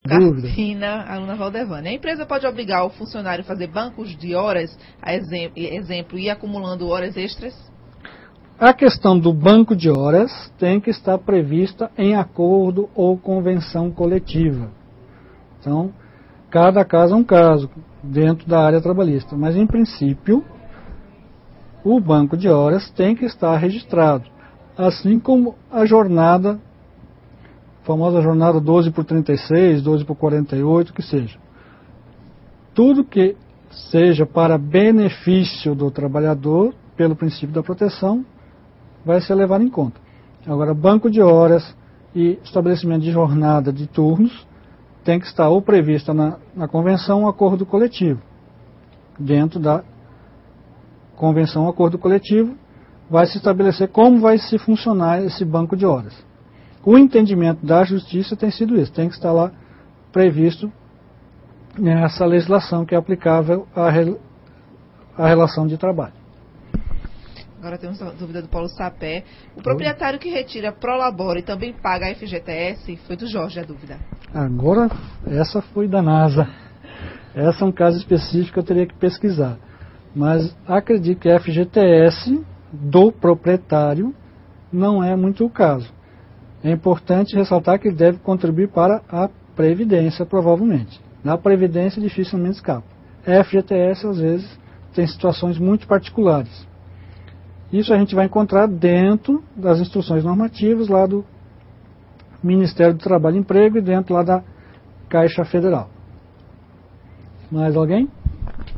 Dúvida. Cartina, aluna Valdevânia. A empresa pode obrigar o funcionário a fazer bancos de horas, exemplo, ir acumulando horas extras? A questão do banco de horas tem que estar prevista em acordo ou convenção coletiva. Então, cada caso é um caso, dentro da área trabalhista. Mas, em princípio, o banco de horas tem que estar registrado. Assim como a jornada, a famosa jornada 12 por 36, 12 por 48, que seja. Tudo que seja para benefício do trabalhador, pelo princípio da proteção, vai ser levado em conta. Agora, banco de horas e estabelecimento de jornada de turnos tem que estar ou prevista na convenção ou acordo coletivo. Dentro da convenção ou acordo coletivo, vai se estabelecer como vai se funcionar esse banco de horas. O entendimento da justiça tem sido isso, tem que estar lá previsto nessa legislação que é aplicável à relação de trabalho. Agora temos a dúvida do Paulo Sapé. O proprietário que retira Prolabore e também paga a FGTS, foi do Jorge a dúvida. Agora, essa foi da NASA. Essa é um caso específico que eu teria que pesquisar. Mas acredito que a FGTS do proprietário não é muito o caso. É importante ressaltar que ele deve contribuir para a Previdência, provavelmente. Na Previdência, dificilmente escapa. A FGTS, às vezes, tem situações muito particulares. Isso a gente vai encontrar dentro das instruções normativas lá do Ministério do Trabalho e Emprego e dentro lá da Caixa Federal. Mais alguém?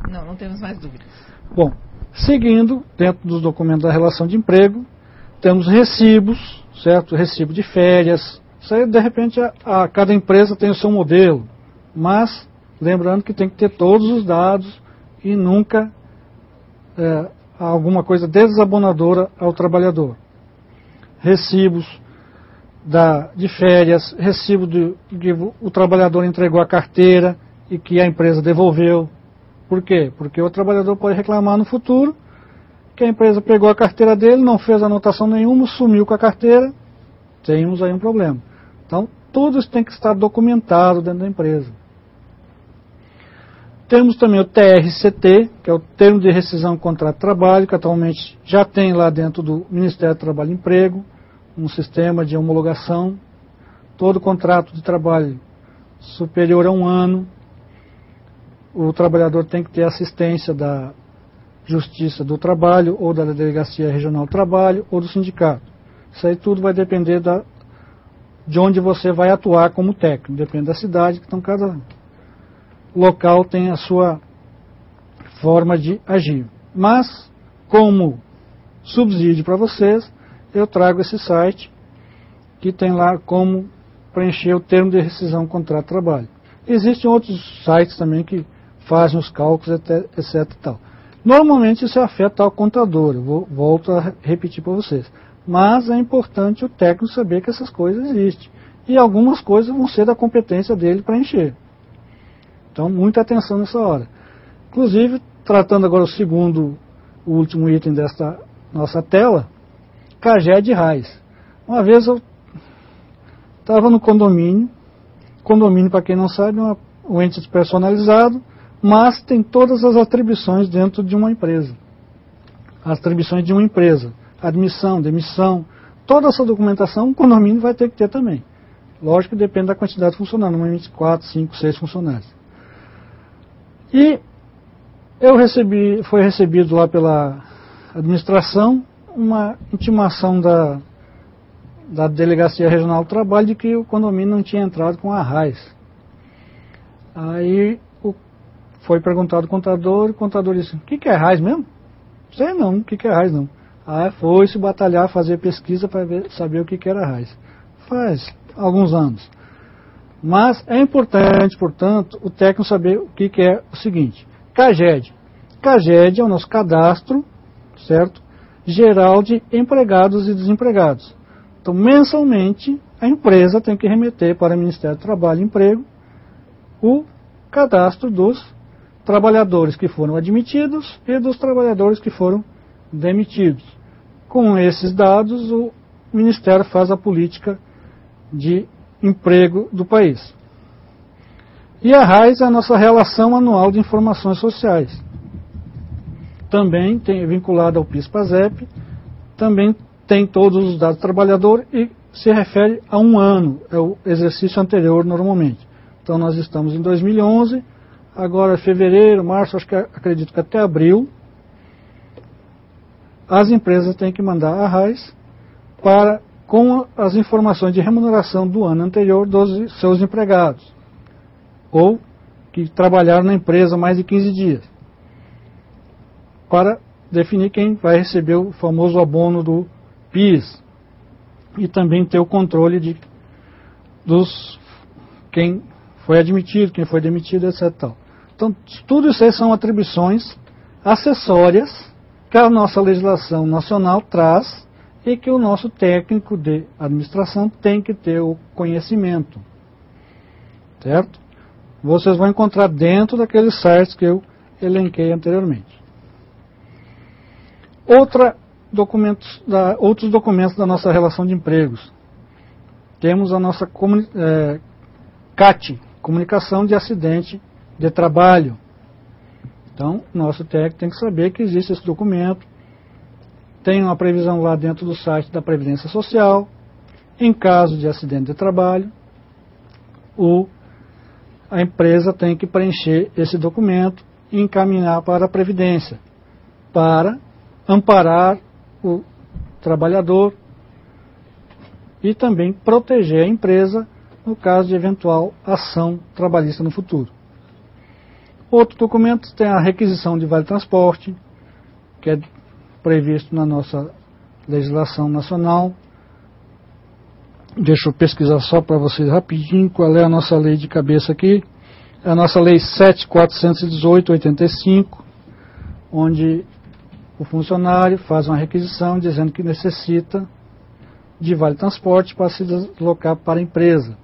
Não temos mais dúvidas. Bom, seguindo, dentro dos documentos da relação de emprego, temos recibos, certo? Recibo de férias. Isso aí, de repente, cada empresa tem o seu modelo. Mas, lembrando que tem que ter todos os dados e nunca alguma coisa desabonadora ao trabalhador. Recibos de férias, recibo que o trabalhador entregou a carteira e que a empresa devolveu. Por quê? Porque o trabalhador pode reclamar no futuro que a empresa pegou a carteira dele, não fez anotação nenhuma, sumiu com a carteira, temos aí um problema. Então, tudo isso tem que estar documentado dentro da empresa. Temos também o TRCT, que é o Termo de Rescisão do Contrato de Trabalho, que atualmente já tem lá dentro do Ministério do Trabalho e Emprego, um sistema de homologação. Todo contrato de trabalho superior a 1 ano, o trabalhador tem que ter assistência da Justiça do Trabalho, ou da Delegacia Regional do Trabalho, ou do sindicato. Isso aí tudo vai depender de onde você vai atuar como técnico, depende da cidade, então cada local tem a sua forma de agir. Mas, como subsídio para vocês, eu trago esse site que tem lá como preencher o termo de rescisão do contrato de trabalho. Existem outros sites também que fazem os cálculos, etc. Tal. Normalmente isso afeta ao contador, eu volto a repetir para vocês. Mas é importante o técnico saber que essas coisas existem. E algumas coisas vão ser da competência dele preencher. Então, muita atenção nessa hora. Inclusive, tratando agora o último item desta nossa tela, CAGED e RAIS. Uma vez eu estava no condomínio, para quem não sabe, é um ente despersonalizado, mas tem todas as atribuições dentro de uma empresa. As atribuições de uma empresa, admissão, demissão, toda essa documentação o condomínio vai ter que ter também. Lógico que depende da quantidade de funcionários, normalmente 4, 5, 6 funcionários. E foi recebido lá pela administração uma intimação da Delegacia Regional do Trabalho de que o condomínio não tinha entrado com a RAIS. Aí foi perguntado ao contador, e o contador disse: o que é RAIS mesmo? Sei não, o que é RAIS não. Aí foi-se batalhar, fazer pesquisa para saber o que era RAIS. Faz alguns anos. Mas é importante, portanto, o técnico saber o que é o seguinte: CAGED. CAGED é o nosso cadastro, certo? Geral de empregados e desempregados. Então, mensalmente, a empresa tem que remeter para o Ministério do Trabalho e Emprego o cadastro dos trabalhadores que foram admitidos e dos trabalhadores que foram demitidos. Com esses dados, o Ministério faz a política de emprego do país. E a RAIS é a nossa Relação Anual de Informações Sociais. Também tem vinculado ao PIS/PASEP, também tem todos os dados do trabalhador e se refere a um ano, é o exercício anterior normalmente. Então nós estamos em 2011, agora fevereiro, março, acredito que até abril, as empresas têm que mandar a RAIS com as informações de remuneração do ano anterior dos seus empregados, ou que trabalharam na empresa mais de 15 dias, para definir quem vai receber o famoso abono do PIS, e também ter o controle dos quem foi admitido, quem foi demitido, etc. Então, tudo isso aí são atribuições acessórias que a nossa legislação nacional traz e que o nosso técnico de administração tem que ter o conhecimento. Certo? Vocês vão encontrar dentro daqueles sites que eu elenquei anteriormente. Outros documentos da nossa relação de empregos. Temos a nossa CAT, Comunicação de Acidente de Trabalho. Então, nosso técnico tem que saber que existe esse documento. Tem uma previsão lá dentro do site da Previdência Social. Em caso de acidente de trabalho, a empresa tem que preencher esse documento e encaminhar para a Previdência, para amparar o trabalhador e também proteger a empresa no caso de eventual ação trabalhista no futuro. Outro documento tem a requisição de vale-transporte, que é previsto na nossa legislação nacional. Deixa eu pesquisar só para vocês rapidinho qual é a nossa lei de cabeça aqui. É a nossa lei 7.418/85, onde o funcionário faz uma requisição dizendo que necessita de vale-transporte para se deslocar para a empresa.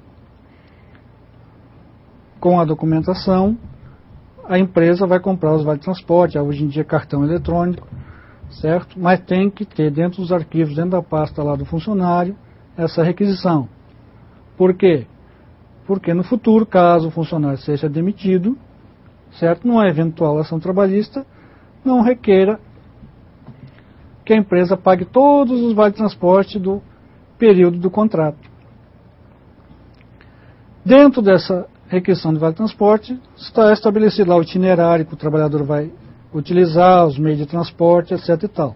Com a documentação, a empresa vai comprar os vale-transporte, hoje em dia cartão eletrônico, certo? Mas tem que ter dentro dos arquivos, dentro da pasta lá do funcionário, essa requisição. Por quê? Porque no futuro, caso o funcionário seja demitido, certo? Numa eventual ação trabalhista, não requeira que a empresa pague todos os vale-transporte do período do contrato. Dentro dessa requisição de vale-transporte, está estabelecido lá o itinerário que o trabalhador vai utilizar, os meios de transporte, etc. e tal.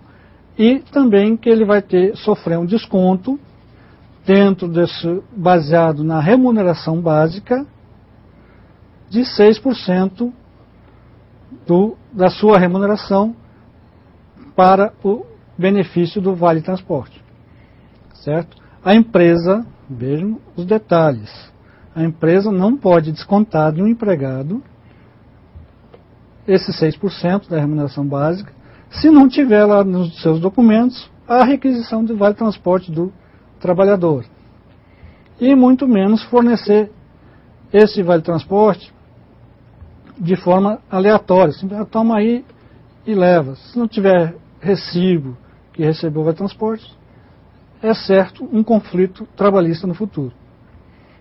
E também que ele vai sofrer um desconto dentro desse, baseado na remuneração básica, de 6% da sua remuneração para o benefício do vale-transporte. Certo? A empresa, vejam os detalhes, a empresa não pode descontar de um empregado esses 6% da remuneração básica, se não tiver lá nos seus documentos a requisição de vale-transporte do trabalhador. E muito menos fornecer esse vale-transporte de forma aleatória. Simplesmente toma aí e leva. Se não tiver recibo que recebeu o vale-transporte, é certo um conflito trabalhista no futuro.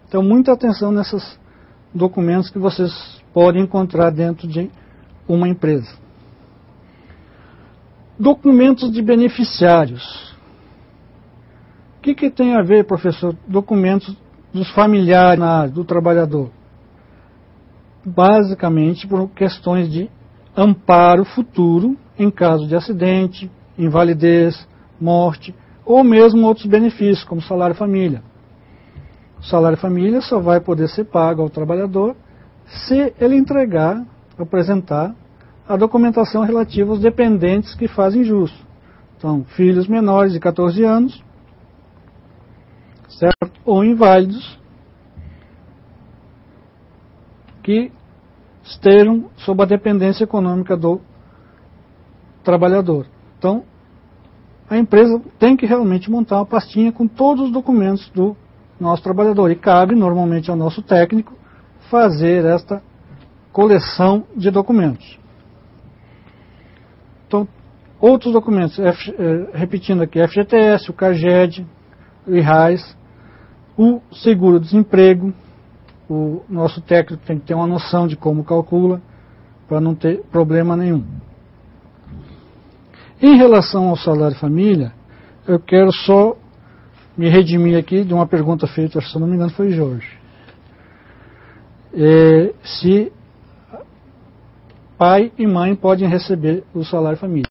Então, muita atenção nesses documentos que vocês podem encontrar dentro de uma empresa. Documentos de beneficiários. O que tem a ver, professor? Documentos dos familiares do trabalhador. Basicamente por questões de amparo futuro em caso de acidente, invalidez, morte, ou mesmo outros benefícios, como salário-família. O salário-família só vai poder ser pago ao trabalhador se ele apresentar a documentação relativa aos dependentes que fazem jus. Então, filhos menores de 14 anos, certo? Ou inválidos, que estejam sob a dependência econômica do trabalhador. Então, a empresa tem que realmente montar uma pastinha com todos os documentos do nosso trabalhador. E cabe, normalmente, ao nosso técnico fazer esta coleção de documentos. Então, outros documentos, repetindo aqui, FGTS, o CAGED, o IRAIS, o seguro-desemprego, o nosso técnico tem que ter uma noção de como calcula, para não ter problema nenhum. Em relação ao salário família, eu quero só me redimir aqui de uma pergunta feita, se não me engano, foi Jorge. Se pai e mãe podem receber o salário família.